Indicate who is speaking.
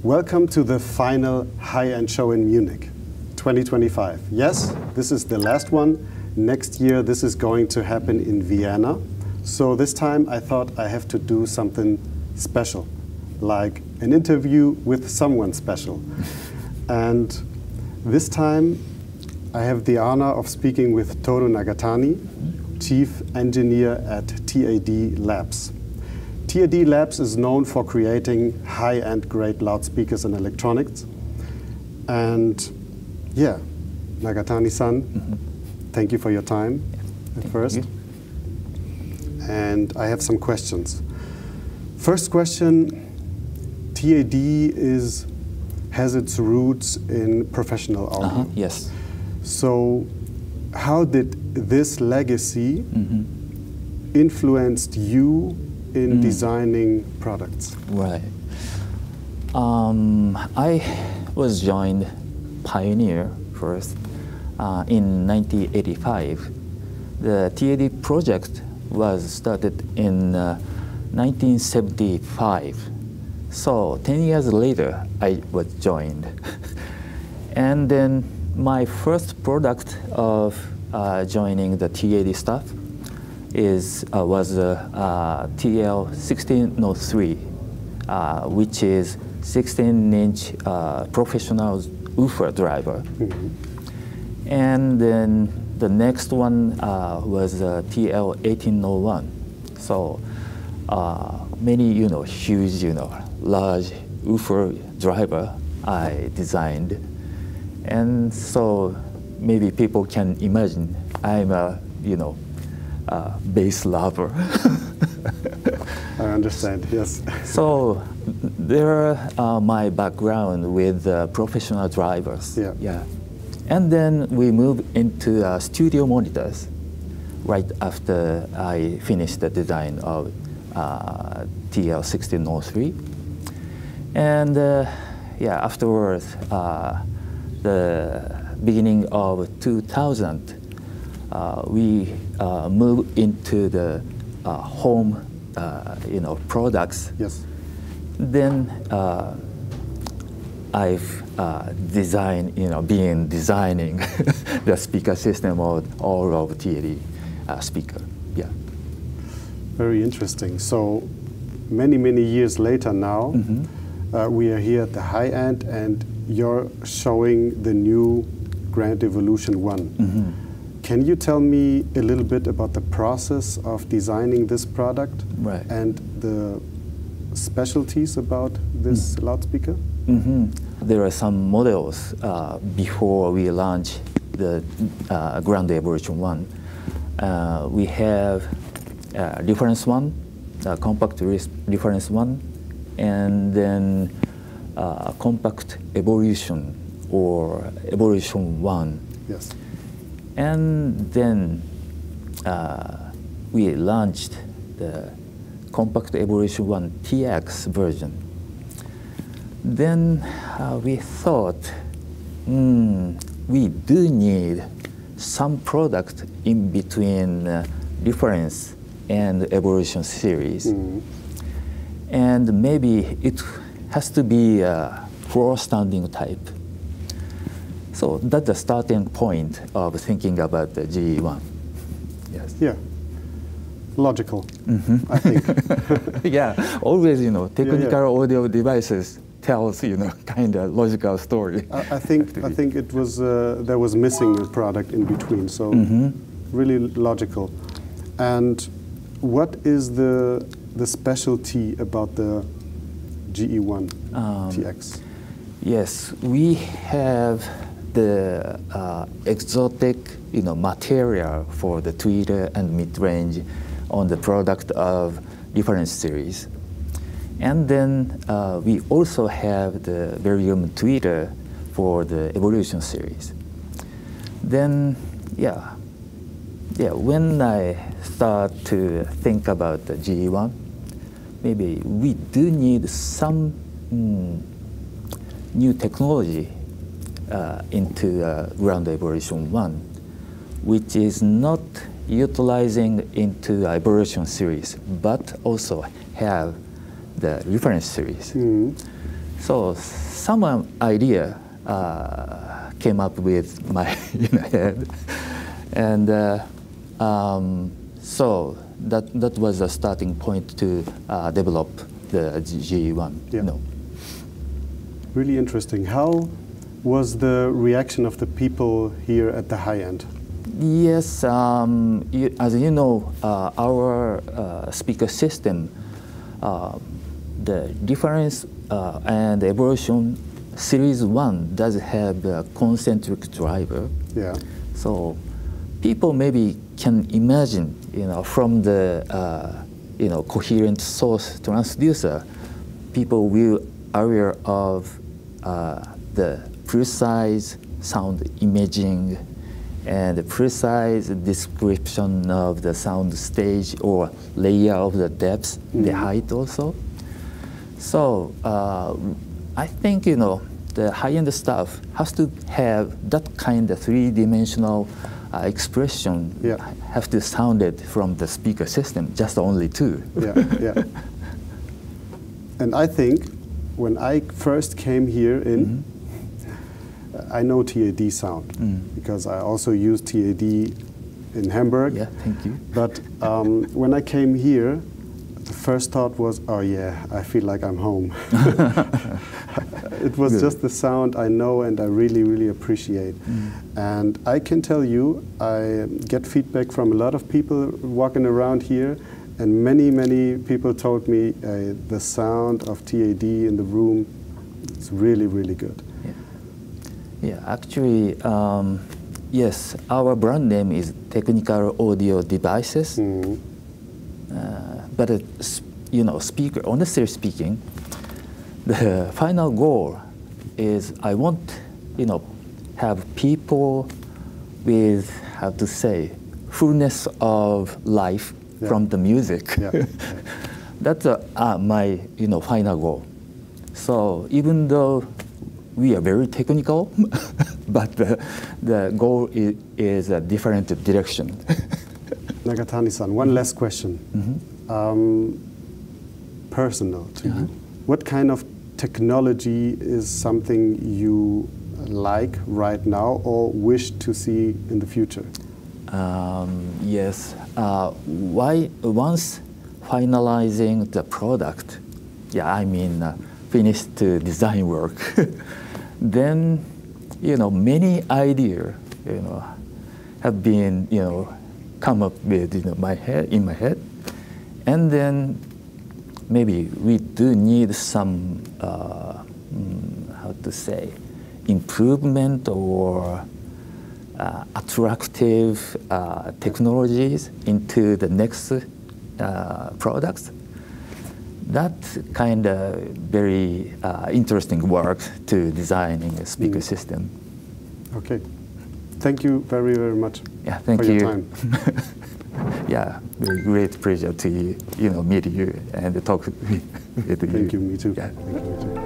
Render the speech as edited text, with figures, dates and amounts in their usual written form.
Speaker 1: Welcome to the final high-end show in Munich, 2025. Yes, this is the last one. Next year, this is going to happen in Vienna. So this time, I thought I have to do something special, like an interview with someone special. And this time, I have the honor of speaking with Toru Nagatani, Chief Engineer at TAD Labs. TAD Labs is known for creating high-end grade loudspeakers and electronics. And yeah, Nagatani-san, thank you for your time at first. And I have some questions. First question, TAD has its roots in professional audio.
Speaker 2: Yes.
Speaker 1: So how did this legacy influenced you in designing products?
Speaker 2: Right. I was joined Pioneer first in 1985. The TAD project was started in 1975. So 10 years later, I was joined. And then my first product of joining the TAD staff was TL1603, which is 16-inch professional woofer driver. And then the next one was TL1801. So many, huge, large woofer driver I designed. And so maybe people can imagine I'm a, bass lover.
Speaker 1: I understand, yes.
Speaker 2: So there my background with professional drivers.
Speaker 1: Yeah.
Speaker 2: And then we moved into studio monitors right after I finished the design of TL1603. And afterwards, the beginning of 2000, we moved into the home, products.
Speaker 1: Yes.
Speaker 2: Then I've designing the speaker system of all of TAD speaker. Yeah.
Speaker 1: Very interesting. So many years later now, we are here at the high end, and you're showing the new Grand Evolution 1. Can you tell me a little bit about the process of designing this product and the specialties about this loudspeaker?
Speaker 2: There are some models before we launch the Grand Evolution 1. We have reference 1, compact reference 1, and then compact evolution or evolution 1.
Speaker 1: Yes.
Speaker 2: And then we launched the compact evolution 1 TX version. Then we thought, we do need some product in between reference and evolution series. And maybe it has to be a floor-standing type. So that's the starting point of thinking about the GE1. Yes.
Speaker 1: Yeah. Logical, I think.
Speaker 2: Yeah, always, technical audio devices tells, kind of logical story.
Speaker 1: I think it was there was missing a product in between, so really logical. And what is the specialty about the GE1 TX?
Speaker 2: Yes, we have the exotic, material for the tweeter and mid-range on the product of reference series. And then we also have the Varium tweeter for the evolution series. Then, when I start to think about the GE1, maybe we do need some new technology into Grand Evolution 1, which is not utilizing into evolution series, but also have the reference series. So some idea came up with my head, and so that was a starting point to develop the GE1.
Speaker 1: Yeah. Really interesting. How was the reaction of the people here at the High End?
Speaker 2: Yes, as you know, our speaker system, the difference and evolution series 1 does have a concentric driver.
Speaker 1: Yeah.
Speaker 2: So people maybe can imagine, from the coherent source transducer, people will aware of the precise sound imaging and the precise description of the sound stage or layer of the depth, the height also. So I think, the high-end stuff has to have that kind of three-dimensional expression, have to sound it from the speaker system, just only two.
Speaker 1: Yeah. And I think when I first came here in, I know TAD sound because I also used TAD in Hamburg.
Speaker 2: Yeah, thank you.
Speaker 1: But when I came here, the first thought was, oh yeah, I feel like I'm home. It was
Speaker 2: Good.
Speaker 1: just the sound I know and I really, really appreciate. And I can tell you, I get feedback from a lot of people walking around here, and many, many people told me the sound of TAD in the room is really, really good.
Speaker 2: Yeah, actually, yes, our brand name is Technical Audio Devices. But speaker, honestly speaking, the final goal is I want, have people with, how to say, fullness of life from the music. That's my, final goal. So even though we are very technical, but the goal is a different direction.
Speaker 1: Nagatani-san, one last question. Personal to you. What kind of technology is something you like right now or wish to see in the future?
Speaker 2: Yes. Once finalizing the product, finished design work, then many ideas have been come up with in my head, and then maybe we do need some how to say improvement or attractive technologies into the next products. That's kind of very interesting work to designing a speaker system.
Speaker 1: Okay. Thank you very, very much
Speaker 2: thank
Speaker 1: for
Speaker 2: you.
Speaker 1: your time.
Speaker 2: Yeah, very great pleasure to meet you and talk with you.
Speaker 1: Thank you, me too.
Speaker 2: Yeah.
Speaker 1: Thank you, me too.